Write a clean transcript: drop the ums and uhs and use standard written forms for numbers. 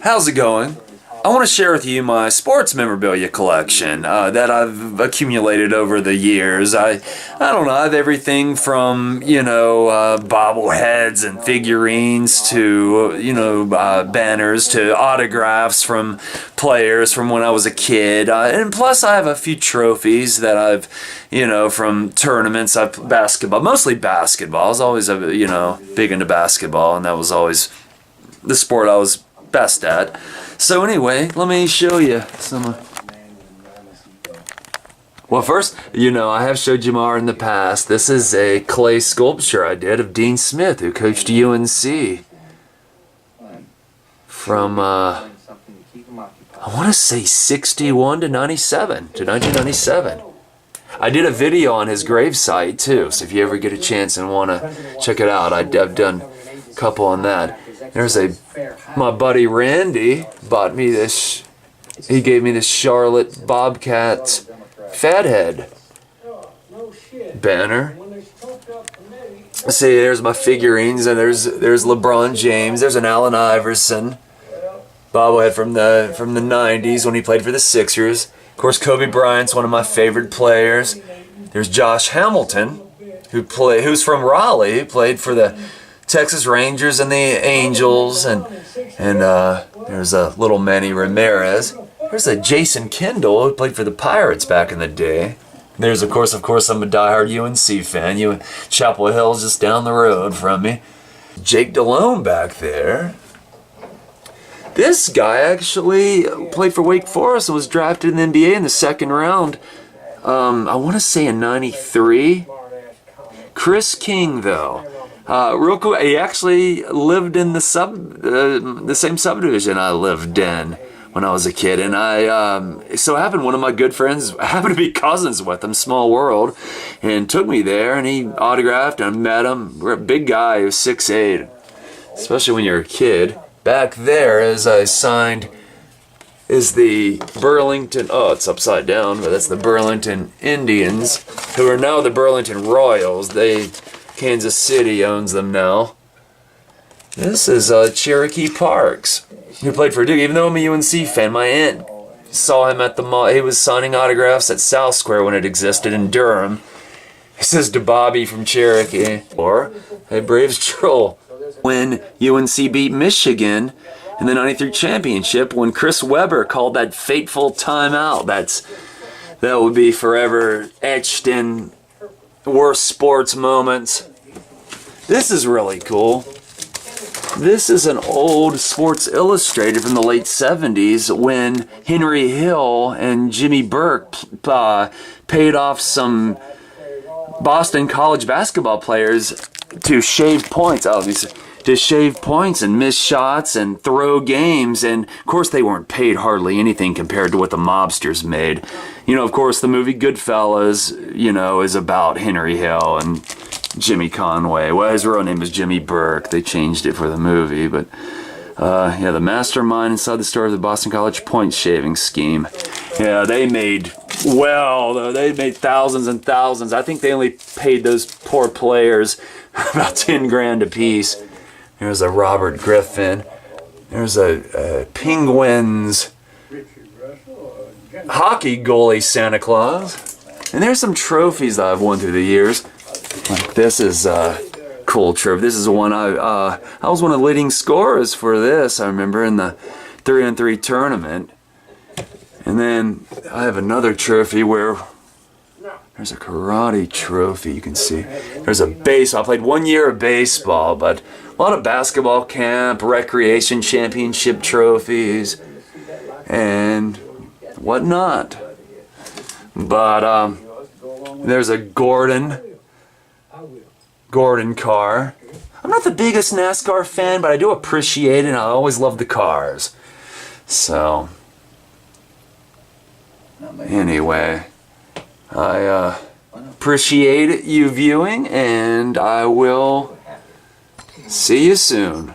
How's it going? I want to share with you my sports memorabilia collection that I've accumulated over the years. I don't know, I have everything from, bobbleheads and figurines to, banners to autographs from players from when I was a kid. And plus I have a few trophies that I've, from tournaments. I've basketball, mostly basketball. I was always, big into basketball, and that was always the sport I was best at. So anyway, let me show you some. Well, first, I have showed you more in the past. This is a clay sculpture I did of Dean Smith, who coached UNC from, I want to say 61 to 97, to 1997. I did a video on his gravesite too, so if you ever get a chance and want to check it out, I've done a couple on that. There's my buddy Randy bought me this, he gave me this Charlotte Bobcats Fathead banner. See, there's my figurines, and there's LeBron James, there's an Allen Iverson bobblehead from the 90s when he played for the Sixers. Of course, Kobe Bryant's one of my favorite players. There's Josh Hamilton, who's from Raleigh, played for the Texas Rangers and the Angels, and there's a little Manny Ramirez. There's a Jason Kendall who played for the Pirates back in the day. There's of course I'm a diehard UNC fan. Chapel Hill's just down the road from me. Jake Delhomme back there. This guy actually played for Wake Forest and was drafted in the NBA in the second round. I want to say in '93. Chris King, though. Real cool. He actually lived in the same subdivision I lived in when I was a kid, and so happened one of my good friends happened to be cousins with him, small world, and took me there, and he autographed, and I met him. We're a big guy, he was 6'8", especially when you're a kid. Back there, as I signed, is the Burlington, it's upside down, but that's the Burlington Indians, who are now the Burlington Royals. Kansas City owns them now. This is Cherokee Parks, who played for Duke. Even though I'm a UNC fan, my aunt saw him at the mall. He was signing autographs at South Square when it existed in Durham. He says to Bobby from Cherokee, or hey Braves troll. When UNC beat Michigan in the '93 championship, when Chris Webber called that fateful timeout, that would be forever etched in worst sports moments. This is really cool. This is an old Sports Illustrated from the late '70s when Henry Hill and Jimmy Burke paid off some Boston College basketball players to shave points. To shave points and miss shots and throw games, and of course they weren't paid hardly anything compared to what the mobsters made. Of course the movie Goodfellas, is about Henry Hill and Jimmy Conway. Well, his real name was Jimmy Burke. They changed it for the movie, but the mastermind inside the story of the Boston College point shaving scheme. Yeah, they made thousands and thousands. I think they only paid those poor players about 10 grand a piece. There's a Robert Griffin. There's a Penguins hockey goalie Santa Claus. And there's some trophies that I've won through the years. Like this is a cool trophy. This is one I was one of the leading scorers for this, I remember, in the 3-on-3 tournament. And then I have another trophy where there's a karate trophy, you can see. There's a baseball. I played 1 year of baseball, but a lot of basketball camp, recreation championship trophies, and whatnot. But there's a Gordon car. I'm not the biggest NASCAR fan, but I do appreciate it, and I always love the cars. So, anyway, I appreciate you viewing, and I will see you soon.